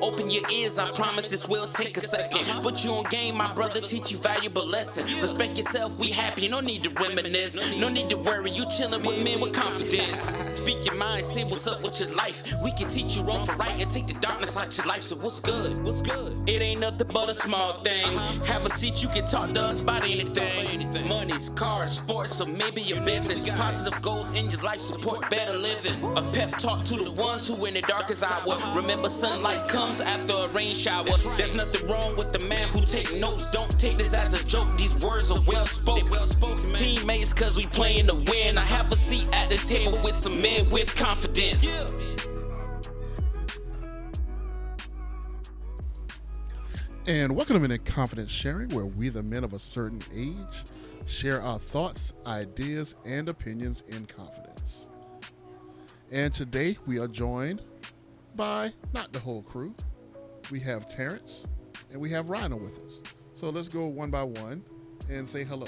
Open your ears, I promise this will take a second. Put you on game, my brother, teach you valuable lesson. Respect yourself, we happy, no need to reminisce. No need to worry, you chillin' with men with confidence. Speak your mind, say what's up with your life. We can teach you wrong for right and take the darkness out your life. So what's good? What's good? It ain't nothing but a small thing. Have a seat, you can talk to us about anything. Money's, cars, sports, or maybe your business. Positive goals in your life support better living. A pep talk to the ones who in the darkest hour. Remember, sunlight comes after a rain shower. There's nothing wrong with the man who take notes. Don't take this as a joke. These words are well spoken. Teammates, cause we playing to win. I have a seat at this table with some men with confidence. And welcome to Confidence Sharing, where we, the men of a certain age, share our thoughts, ideas, and opinions in confidence. And today we are joined by not the whole crew. We have Terrence and we have Rhino with us. So let's go one by one and say hello.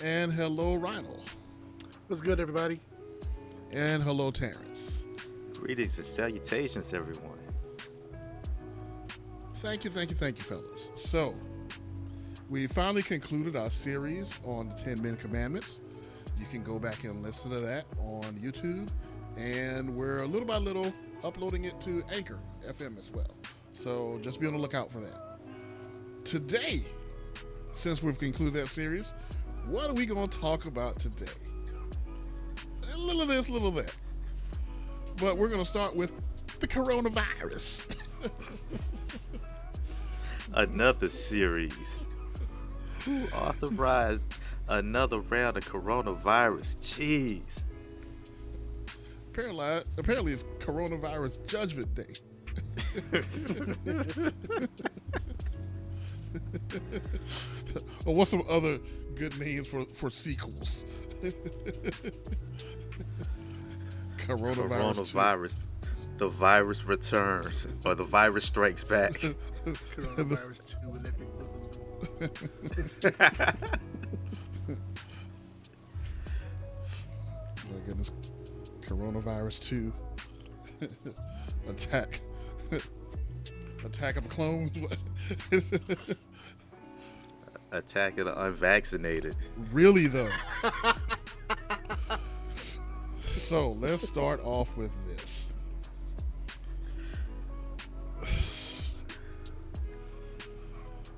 And hello, Rhino. What's good, everybody? And hello, Terrence. Greetings and salutations, everyone. Thank you, fellas. So, we finally concluded our series on the 10 Men Commandments. You can go back and listen to that on YouTube. And we're little by little uploading it to Anchor FM as well. So, just be on the lookout for that. Today, since we've concluded that series, what are we going to talk about today? A little of this, a little of that. But we're going to start with the coronavirus. Another series. Who authorized another round of coronavirus? Jeez. Apparently it's Coronavirus Judgment Day. Or what's some other good names for sequels? Coronavirus. The virus returns, or the virus strikes back. Coronavirus 2 Electric Boogaloo. My goodness. Coronavirus 2. Attack of the clones. Attack of the unvaccinated. Really though. So let's start off with this.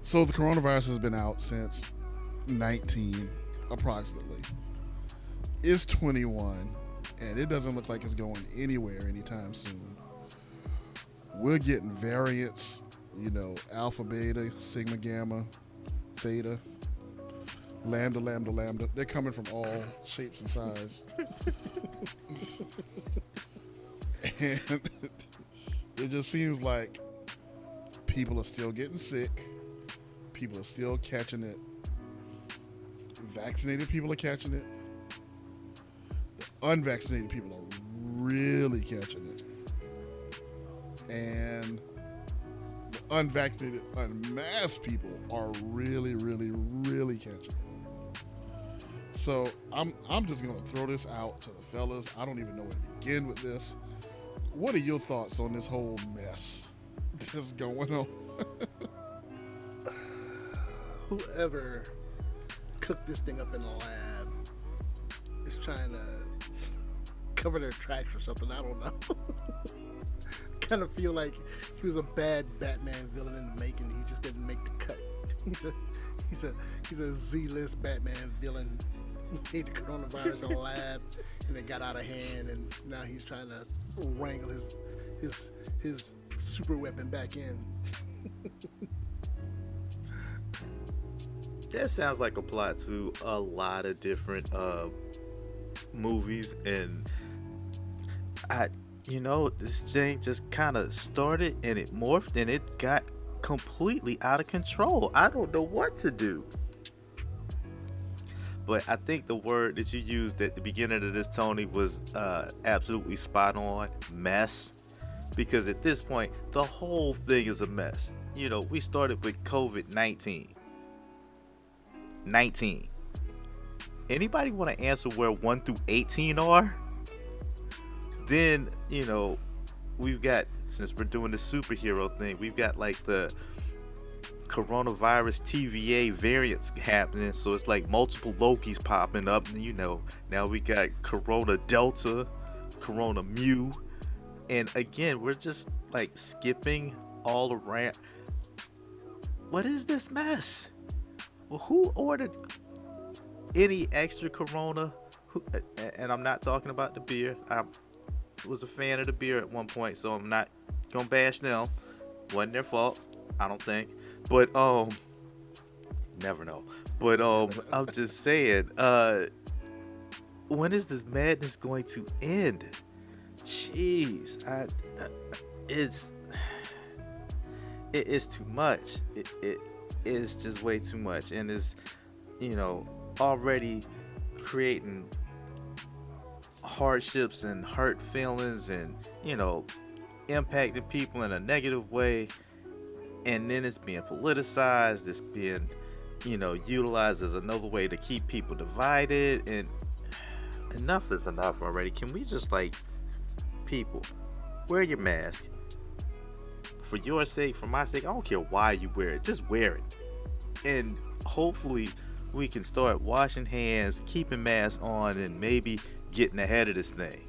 So the coronavirus has been out since 19, approximately. It's 21, and it doesn't look like it's going anywhere anytime soon. We're getting variants, alpha, beta, sigma, gamma, theta, lambda. They're coming from all shapes and sizes. And it just seems like people are still getting sick. People are still catching it. Vaccinated people are catching it. The unvaccinated people are really catching it. And the unvaccinated, unmasked people are really, really, really catching it. So I'm just gonna throw this out to the fellas. I don't even know where to begin with this. What are your thoughts on this whole mess that's going on? Whoever cooked this thing up in the lab is trying to cover their tracks or something. I don't know. Kind of feel like he was a bad Batman villain in the making. He just didn't make the cut. He's a Z-list Batman villain. He made the coronavirus in the lab, and it got out of hand, and now he's trying to wrangle his super weapon back in. That sounds like a plot to a lot of different movies, and this thing just kind of started and it morphed and it got completely out of control. I don't know what to do. But I think the word that you used at the beginning of this, Tony, was absolutely spot on. Mess. Because at this point, the whole thing is a mess. We started with COVID-19. 19. Anybody want to answer where 1 through 18 are? Then, we've got since we're doing the superhero thing, we've got like the coronavirus TVA variants happening. So it's like multiple Lokis popping up. And, you know, now we got Corona Delta, Corona Mu. And again, we're just like skipping all around. What is this mess? Well, who ordered any extra Corona? And I'm not talking about the beer. I was a fan of the beer at one point, so I'm not gonna bash them. Wasn't their fault, I don't think. But never know. But I'm just saying, when is this madness going to end? Jeez, it's too much. It is just way too much, and it's, you know, already creating hardships and hurt feelings, and, you know, impacting people in a negative way. And then it's being politicized, it's being, you know, utilized as another way to keep people divided. And enough is enough already. Can we just, like, people, wear your mask for your sake, for my sake. I don't care why you wear it, just wear it. And hopefully we can start washing hands, keeping masks on, and maybe getting ahead of this thing.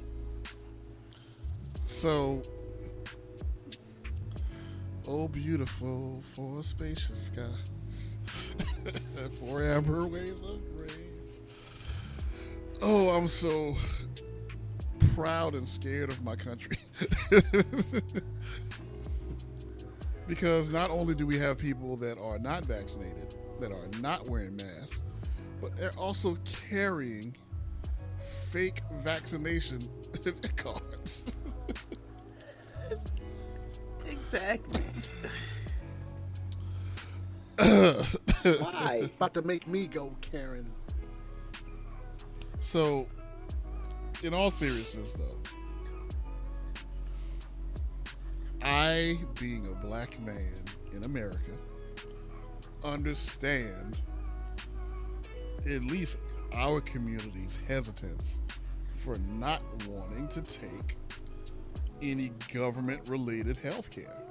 So, oh beautiful for spacious skies, for amber waves of rain. Oh, I'm so proud and scared of my country. Because not only do we have people that are not vaccinated, that are not wearing masks, but they're also carrying fake vaccination cards. Exactly. Why? About to make me go Karen. So, in all seriousness, though, I, being a black man in America, understand at least our community's hesitance for not wanting to take any government-related health care.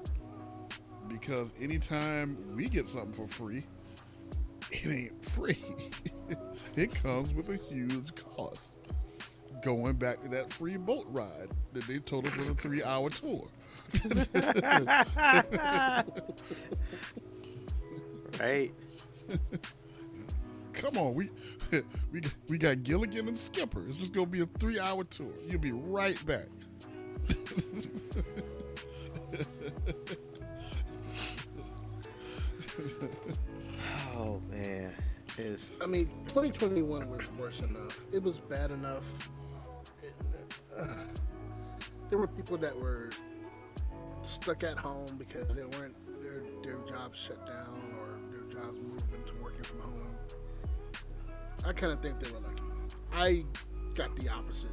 Because anytime we get something for free, it ain't free. It comes with a huge cost. Going back to that free boat ride that they told us was a 3-hour tour. Right? Come on, we got Gilligan and Skipper. It's just gonna be a 3-hour tour. You'll be right back. Oh man, I mean, 2021 was worse enough. It was bad enough. There were people that were stuck at home because they weren't their jobs shut down or their jobs moved them to working from home. I kind of think they were lucky. I got the opposite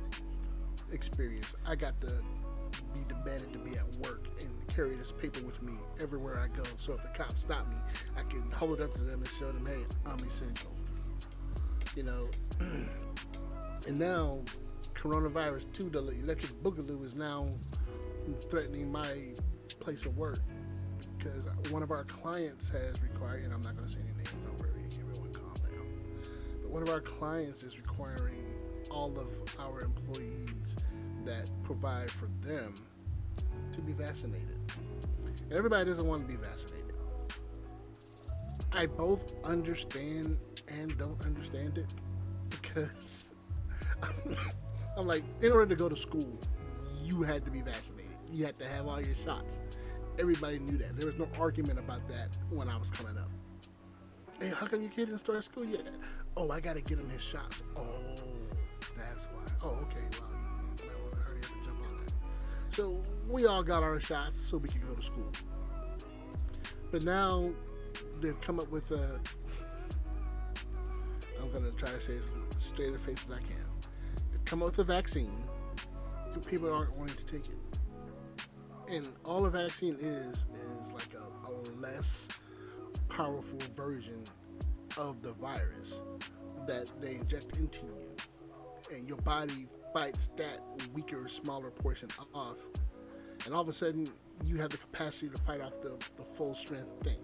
experience. I got to be demanded to be at work and carry this paper with me everywhere I go. So if the cops stop me, I can hold it up to them and show them, hey, I'm essential. You know, and now coronavirus 2, the electric boogaloo, is now threatening my place of work because one of our clients has required, and I'm not going to say any names, don't worry, everyone calm down. But one of our clients is requiring all of our employees that provide for them to be vaccinated. And everybody doesn't want to be vaccinated. I both understand and don't understand it because I'm like, in order to go to school, you had to be vaccinated. You had to have all your shots. Everybody knew that. There was no argument about that when I was coming up. Hey, how come your kid didn't start school yet? Oh, I got to get him his shots. Oh, that's why. Oh, okay, well, you might want to hurry up and jump on that. So we all got our shots so we could go to school. But now they've come up with a, I'm going to try to say it as straight a face as I can. They've come up with a vaccine, and people aren't wanting to take it. And all a vaccine is like a less powerful version of the virus that they inject into you. And your body fights that weaker, smaller portion off. And all of a sudden, you have the capacity to fight off the full strength thing.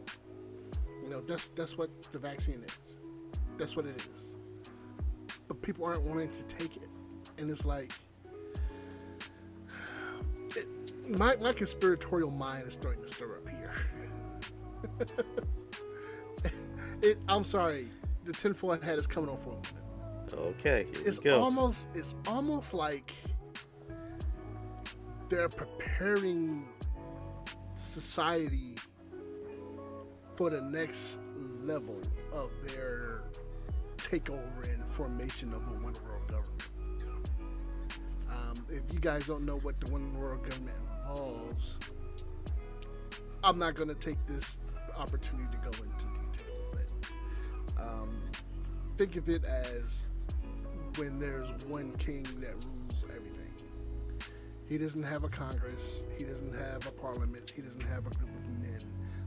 That's what the vaccine is. That's what it is. But people aren't wanting to take it, and it's like my conspiratorial mind is starting to stir up here. I'm sorry, the tinfoil hat is coming on for a minute. Okay, here It's we go. almost like they're preparing society for the next level of their takeover and formation of a one world government. If you guys don't know what the one world government involves, I'm not going to take this opportunity to go into detail, but think of it as when there's one king that rules everything. He doesn't have a Congress, he doesn't have a parliament, he doesn't have a group of men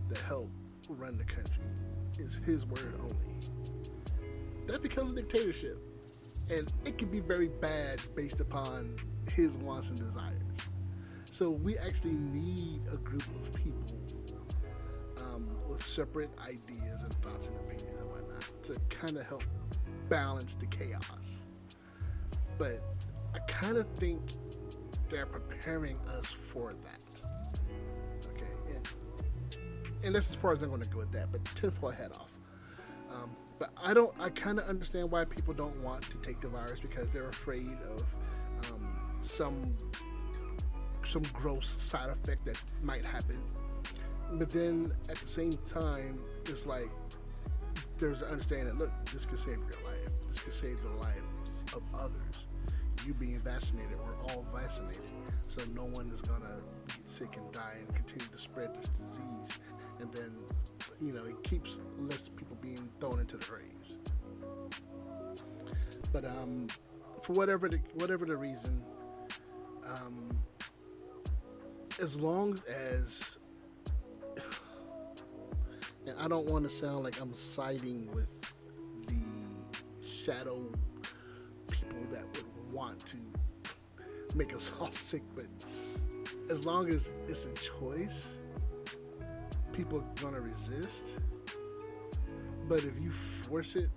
that help run the country. It's his word only. That becomes a dictatorship, and it can be very bad based upon his wants and desires. So we actually need a group of people with separate ideas and thoughts and opinions and whatnot to kind of help balance the chaos. But I kind of think they're preparing us for that. Okay, and that's as far as I'm going to go with that. But tinfoil hat off. But I kind of understand why people don't want to take the virus, because they're afraid of some gross side effect that might happen. But then at the same time, it's like there's an understanding that, look, this could save your life. This could save the lives of others. You being vaccinated, we're all vaccinated, so no one is gonna get sick and die and continue to spread this disease. And then, it keeps less people being thrown into the graves. But for whatever the reason, as long as, and I don't want to sound like I'm siding with the shadow people that would want to make us all sick, but as long as it's a choice, people are going to resist. But if you force it,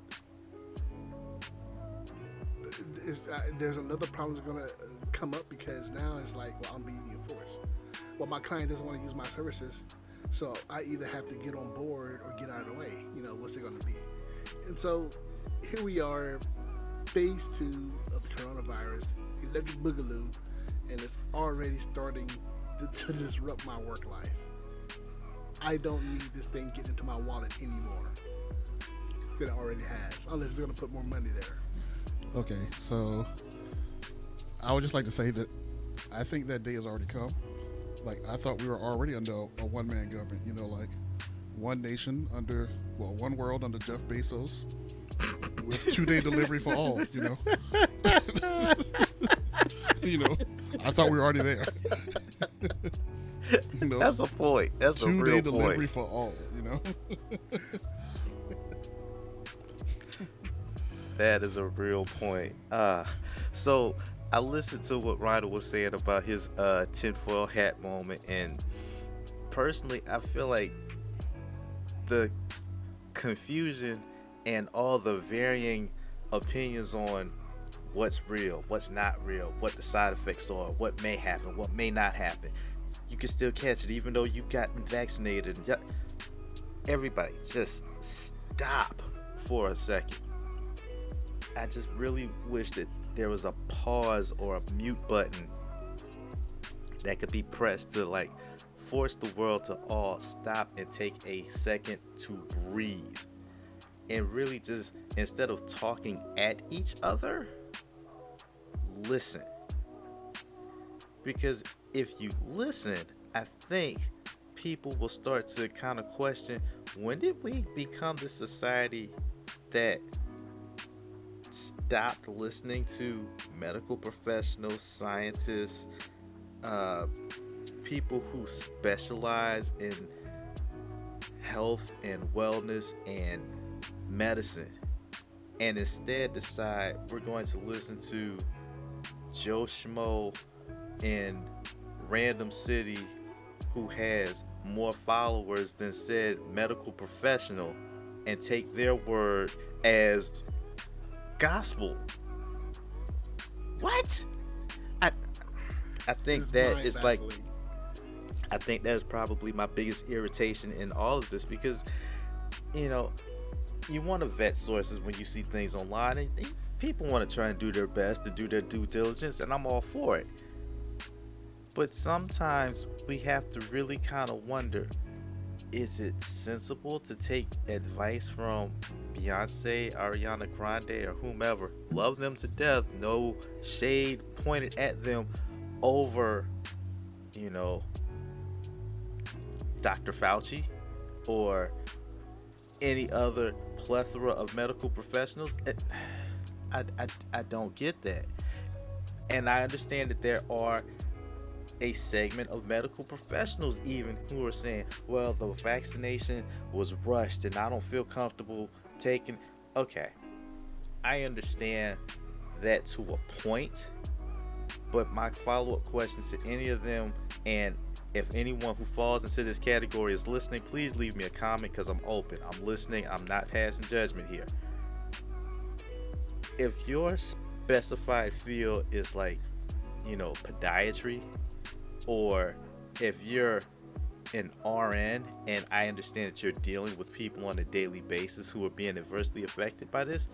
there's another problem that's going to come up, because now it's like, well, I'm being enforced. Well, my client doesn't want to use my services, so I either have to get on board or get out of the way. What's it going to be? And so here we are, phase 2 of the coronavirus, electric boogaloo, and it's already starting to disrupt my work life. I don't need this thing getting into my wallet anymore than it already has, unless it's going to put more money there. Okay, so I would just like to say that I think that day has already come. Like, I thought we were already under a one-man government, like one nation under, one world under Jeff Bezos with 2-day delivery for all, I thought we were already there. That's a point. That's a real point. 2-day delivery for all, That is a real point. So I listened to what Ryder was saying about his tinfoil hat moment, and personally, I feel like the confusion and all the varying opinions on what's real, what's not real, what the side effects are, what may happen, what may not happen, you can still catch it even though you've gotten vaccinated. Everybody, just stop for a second. I just really wish that there was a pause or a mute button that could be pressed to force the world to all stop and take a second to breathe, and really just, instead of talking at each other, listen. Because if you listen, I think people will start to kind of question, when did we become the society that stopped listening to medical professionals, scientists, people who specialize in health and wellness and medicine, and instead decide we're going to listen to Joe Schmo in random city who has more followers than said medical professional and take their word as gospel. What? I think It's that is like, mind-baffling. I think that's probably my biggest irritation in all of this, because you know, you want to vet sources when you see things online, and people want to try and do their best to do their due diligence, and I'm all for it. But sometimes we have to really kind of wonder, is it sensible to take advice from Beyonce, Ariana Grande, or whomever? Love them to death, no shade pointed at them, over, you know, Dr. Fauci or any other plethora of medical professionals. I don't get that. And I understand that there are a segment of medical professionals even who are saying, well, the vaccination was rushed and I don't feel comfortable taking. Okay, I understand that to a point, but my follow-up questions to any of them, and if anyone who falls into this category is listening, please leave me a comment, because I'm open, I'm listening, I'm not passing judgment here. If your specified field is like, you know, podiatry, or if you're an RN, and I understand that you're dealing with people on a daily basis who are being adversely affected by this,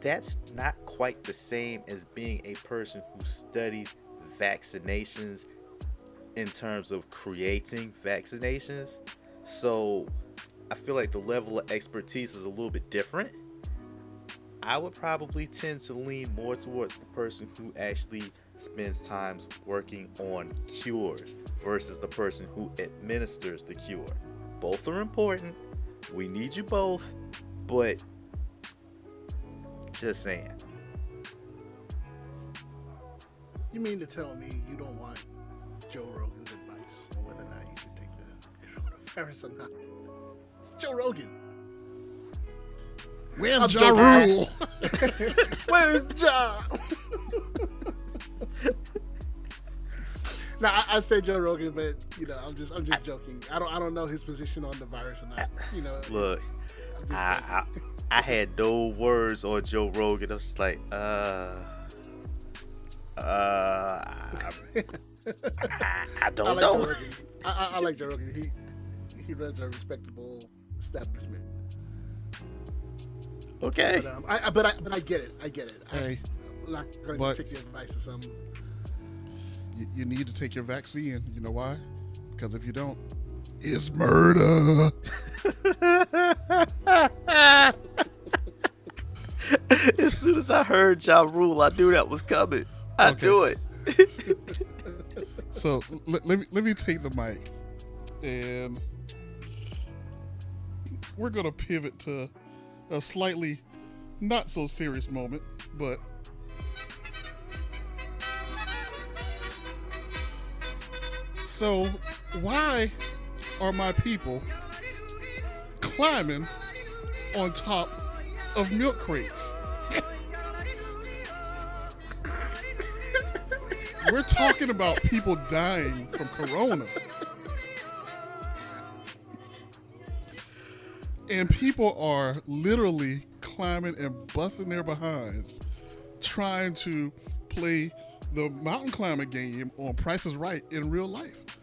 that's not quite the same as being a person who studies vaccinations in terms of creating vaccinations. So I feel like the level of expertise is a little bit different. I would probably tend to lean more towards the person who actually spends time working on cures versus the person who administers the cure. Both are important. We need you both, but just saying. You mean to tell me you don't want Joe Rogan's advice on whether or not you should take the coronavirus or not? It's Joe Rogan. Where's Ja Rule? Where's Ja? Now I say Joe Rogan, but you know I'm just joking. I don't know his position on the virus or not. You know. Look, I had no words on Joe Rogan. I was like, I don't know. I like Joe Rogan. He runs a respectable establishment. Okay. But I get it. I get it. Hey, I'm not going to take the advice of some. You need to take your vaccine. You know why? Because if you don't, it's murder. As soon as I heard Ja Rule, I knew that was coming. I knew it. So let me take the mic, and we're gonna pivot to a slightly not so serious moment, but so why are my people climbing on top of milk crates? We're talking about people dying from corona. And people are literally climbing and busting their behinds trying to play the mountain climbing game on Price is Right in real life.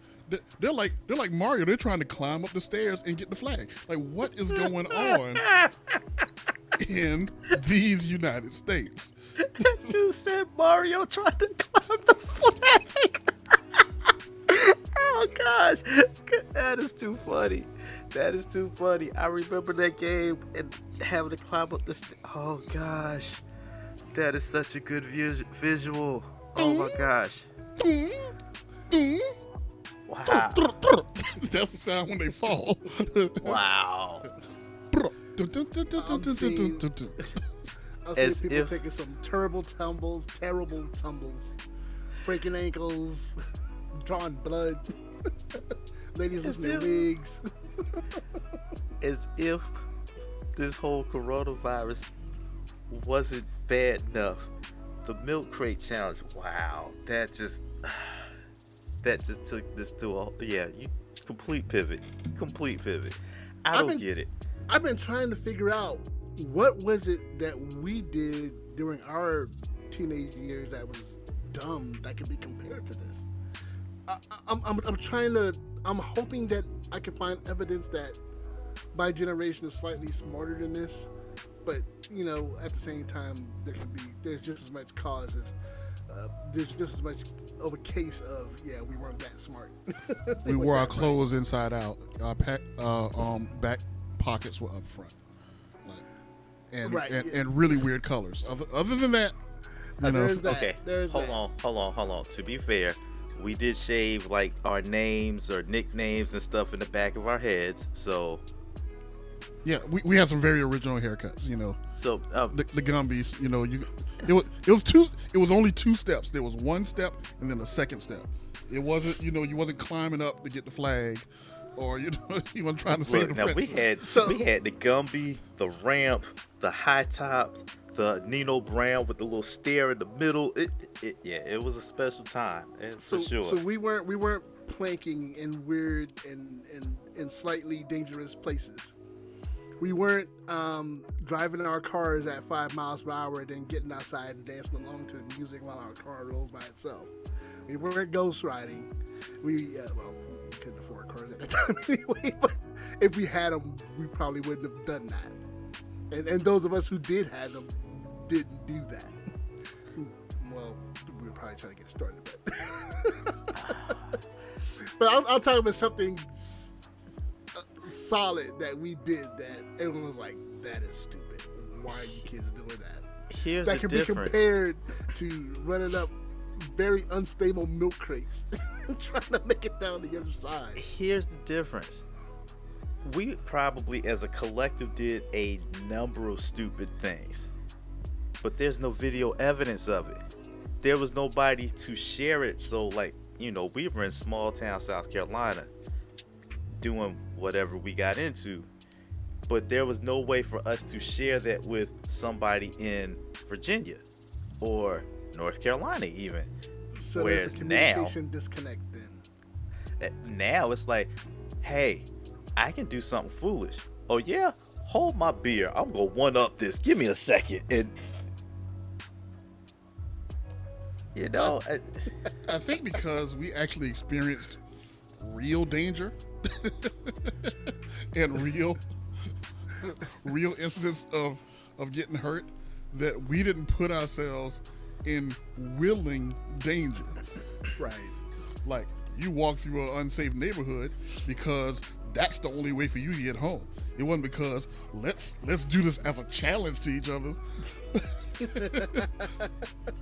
They're like Mario. They're trying to climb up the stairs and get the flag. Like, what is going on in these United States? You said Mario tried to climb the flag. Oh gosh, that is too funny. That is too funny. I remember that game and having to climb up the oh gosh, that is such a good visual. Oh my gosh. Wow. That's the sound when they fall. Wow. I've seen people taking some terrible tumbles, breaking ankles, drawing blood, ladies losing their wigs. As if this whole coronavirus wasn't bad enough. The milk crate challenge, wow, that just that just took this to a you complete pivot. I I've don't been- get it. I've been trying to figure out what was it that we did during our teenage years that was dumb that could be compared to this. I'm hoping that I can find evidence that my generation is slightly smarter than this, but at the same time, there's just as much cause as there's just as much of a case of we weren't that smart. We wore our clothes inside out. Our back pockets were up front, and really weird colors. Other than that, There's that. Okay, There's hold that. on. To be fair, we did shave like our names or nicknames and stuff in the back of our heads. So yeah, we had some very original haircuts. so The Gumbies. It was only 2 steps. There was 1 step and then a second step. It wasn't you wasn't climbing up to get the flag, or you wasn't trying to save look, the now princess. we had the Gumby, the ramp, the high top, the Nino Brown with the little stair in the middle. It was a special time, and for sure. So we weren't planking in weird and slightly dangerous places. We weren't driving our cars at 5 miles per hour and then getting outside and dancing along to the music while our car rolls by itself. We weren't ghost riding. We couldn't afford cars at the time anyway. But if we had them, we probably wouldn't have done that. And those of us who did have them didn't do that. Well, we were probably trying to get started, but I'm talking about something solid that we did that everyone was like, that is stupid. Why are you kids doing that? Here's That the can be difference. compared to running up very unstable milk crates and trying to make it down the other side. Here's the difference. We probably as a collective did a number of stupid things, but there's no video evidence of it. There was nobody to share it. So we were in small town South Carolina doing whatever we got into, but there was no way for us to share that with somebody in Virginia or North Carolina even. So Whereas there's a communication disconnect then. now it's like, hey, I can do something foolish. Oh yeah, hold my beer. I'm gonna one up this. Give me a second. And I think because we actually experienced real danger and real incidents of getting hurt, that we didn't put ourselves in willing danger. Right. Like, you walk through an unsafe neighborhood because that's the only way for you to get home. It wasn't because let's do this as a challenge to each other.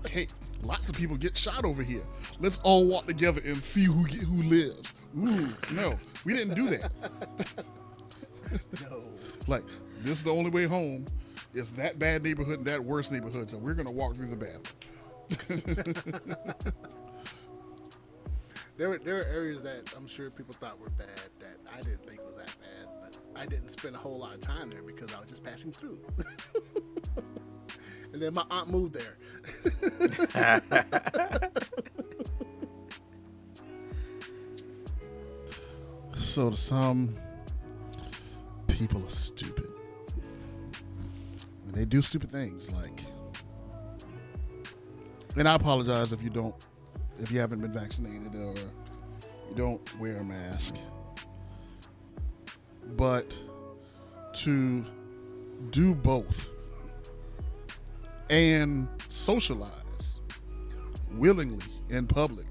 Hey, lots of people get shot over here. Let's all walk together and see who lives. Ooh, no, we didn't do that. No. Like, this is the only way home. It's that bad neighborhood and that worse neighborhood, so we're gonna walk through the bad. There were areas that I'm sure people thought were bad that I didn't think was that bad, but I didn't spend a whole lot of time there because I was just passing through. And then my aunt moved there. So to some, people are stupid. And they do stupid things, like, and I apologize if you haven't been vaccinated or you don't wear a mask. But to do both and socialize willingly in public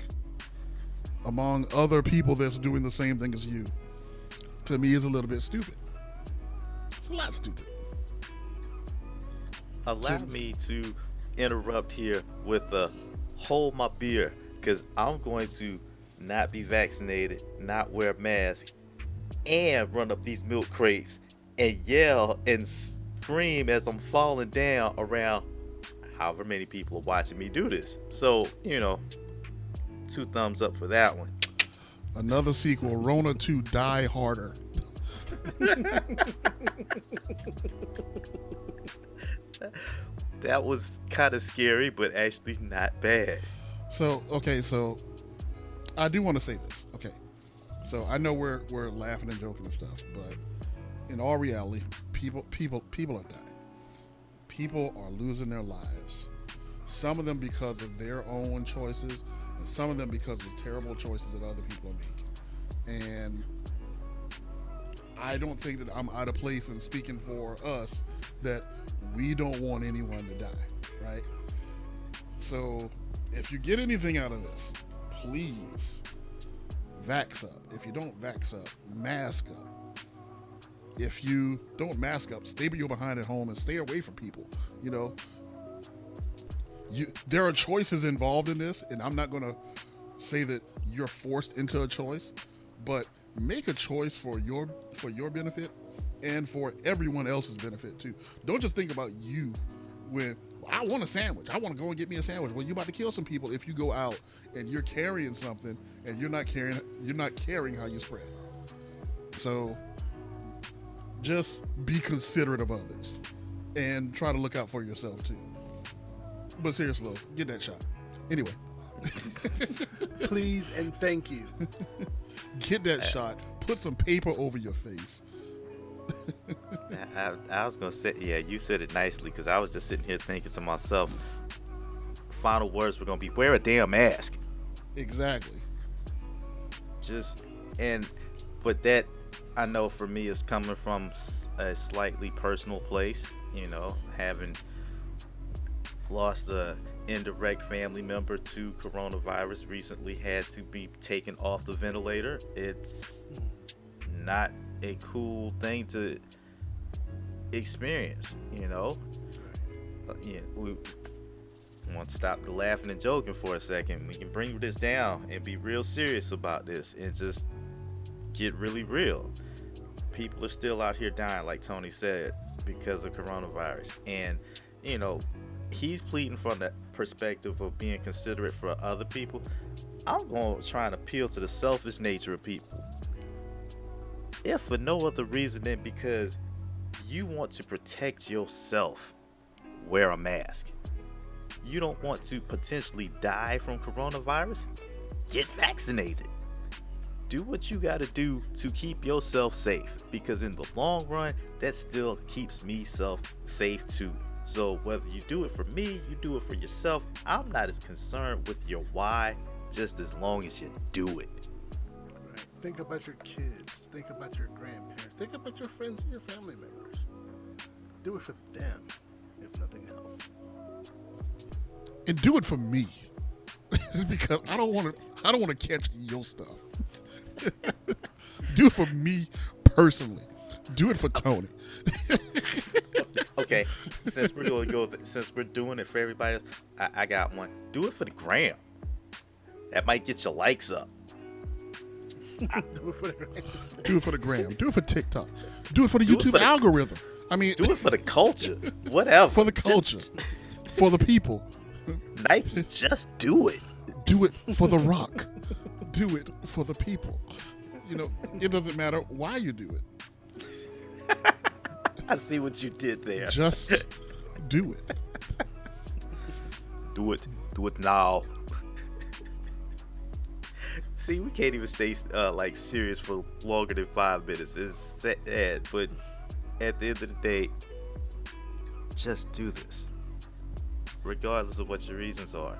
among other people that's doing the same thing as you, to me, is a little bit stupid. It's a lot stupid. Allow me to interrupt here with a hold my beer, because I'm going to not be vaccinated, not wear a mask, and run up these milk crates and yell and scream as I'm falling down around however many people are watching me do this. So, 2 thumbs up for that one. Another sequel, Rona 2, Die Harder. That was kind of scary, but actually not bad. So I do want to say this. Okay, so I know we're laughing and joking and stuff, but in all reality, people are dying. People are losing their lives. Some of them because of their own choices, and some of them because of terrible choices that other people are making. And I don't think that I'm out of place in speaking for us that we don't want anyone to die, right? So if you get anything out of this, please vax up. If you don't vax up, mask up. If you don't mask up, stay your behind at home and stay away from people. You know, there are choices involved in this, and I'm not going to say that you're forced into a choice, but make a choice for your benefit and for everyone else's benefit too. Don't just think about you when I want a sandwich. I want to go and get me a sandwich. Well, you're about to kill some people if you go out and you're carrying something and you're not caring how you spread it. So just be considerate of others and try to look out for yourself too. But seriously, get that shot. Anyway. Please and thank you. Get that shot. Put some paper over your face. I was gonna say, yeah, you said it nicely, because I was just sitting here thinking to myself, final words were gonna be, wear a damn mask. Exactly. But that, I know for me, is coming from a slightly personal place, you know, having lost a indirect family member to coronavirus recently, had to be taken off the ventilator. It's not a cool thing to experience, you know. Yeah, we want to stop the laughing and joking for a second. We can bring this down and be real serious about this and just get really real. People are still out here dying, like Tony said, because of coronavirus. And, you know, he's pleading from the perspective of being considerate for other people. I'm going to try and appeal to the selfish nature of people. If for no other reason than because you want to protect yourself, wear a mask. You don't want to potentially die from coronavirus? Get vaccinated. Do what you got to do to keep yourself safe, because in the long run, that still keeps me safe too. So whether you do it for me, you do it for yourself, I'm not as concerned with your why, just as long as you do it. Right. Think about your kids. Think about your grandparents. Think about your friends and your family members. Do it for them, if nothing else. And do it for me, because I don't want to catch your stuff. Do it for me personally. Do it for Tony. Okay, since we're doing it for everybody else, I got one. Do it for the gram. That might get your likes up. Do it for the gram. Do it for the gram. Do it for TikTok. Do it for the YouTube algorithm. I mean, do it for the culture. Whatever. For the culture. For the people. Nike, just do it. Do it for The Rock. Do it for the people. You know, it doesn't matter why you do it. I see what you did there. Just do it. Do it. Do it now. See, we can't even stay serious for longer than 5 minutes. It's sad, but at the end of the day, just do this, regardless of what your reasons are.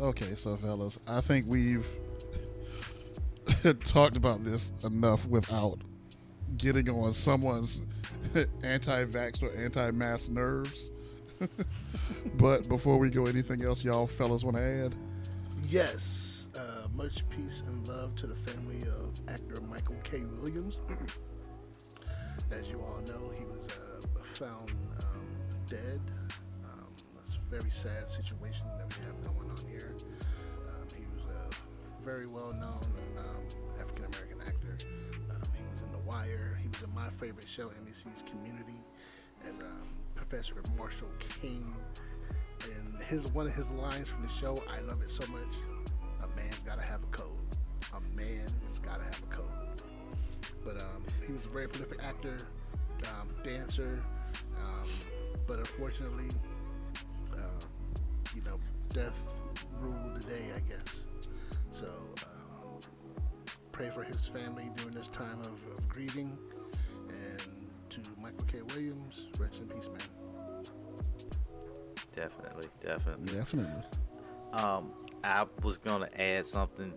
Okay, so fellas, I think we've talked about this enough without getting on someone's anti-vax or anti-mask nerves. But before we go, anything else y'all fellas want to add? Yes. Much peace and love to the family of actor Michael K. Williams. As you all know, he was found dead. It's a very sad situation that we have going on here. He was a very well-known African-American actor. He was in The Wire. He was in my favorite show, NBC's Community, as Professor Marshall King. And one of his lines from the show, I love it so much, a man's got to have a code. A man's got to have a code. But he was a very prolific actor, dancer, but unfortunately, death rule the day, I guess. So pray for his family during this time of grieving. And to Michael K. Williams, rest in peace, man. Definitely. I was gonna add something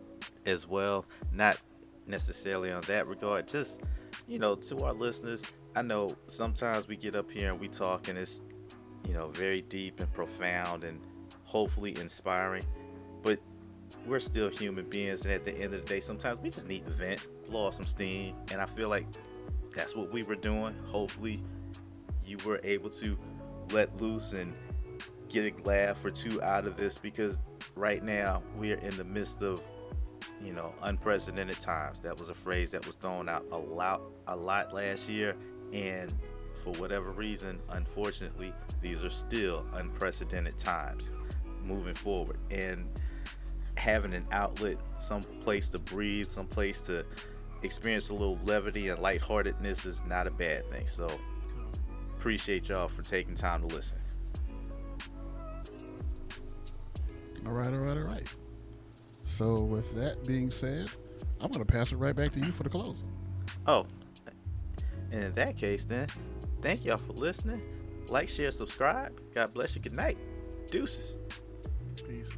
as well, not necessarily on that regard, just to our listeners. I know sometimes we get up here and we talk and it's very deep and profound and hopefully inspiring, but we're still human beings, and at the end of the day sometimes we just need to vent, blow off some steam, and I feel like that's what we were doing. Hopefully you were able to let loose and get a laugh or two out of this, because right now we are in the midst of unprecedented times. That was a phrase that was thrown out a lot last year, and for whatever reason, unfortunately, these are still unprecedented times moving forward. And having an outlet, some place to breathe, some place to experience a little levity and lightheartedness is not a bad thing. So appreciate y'all for taking time to listen. All right. So with that being said, I'm going to pass it right back to you for the closing. Oh, and in that case then, thank y'all for listening. Like, share, subscribe. God bless you. Good night. Deuces. Peace.